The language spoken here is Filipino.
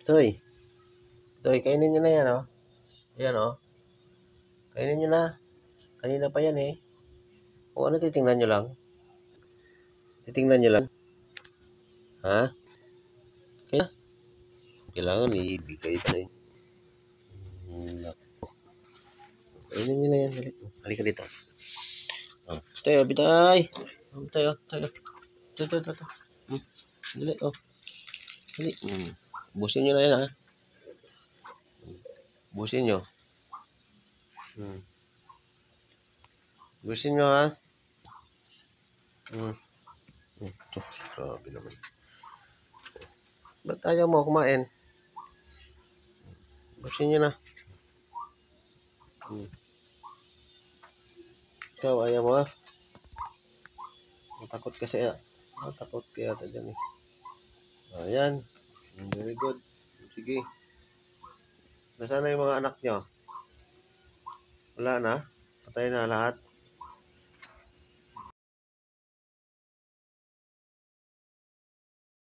Toy. Toy, kainin nyo na yan, oh. Ayan, oh. Kainin nyo na. Kanina pa yan, eh. O ano, titingnan nyo lang? Titingnan nyo lang? Ha? Kaya, kailangan ibigay pa rin. Naku. Kainin nyo na yan. Halika dito. Oh. Tayo, bitay. Tayo, tayo. Tayo, tayo, tayo. Dali, oh. Dali. Busin nyo na yan, ha. Busin nyo. Busin nyo, ha. Ito, grabe naman. Ba't ayaw mo kumain? Busin nyo na. Ikaw, ayaw mo, ha. Matakot kasi, ha. Matakot kaya ito dyan, eh. Ayan. Very good. Sige. Nasaan na yung mga anak nyo? Wala na? Patay na lahat?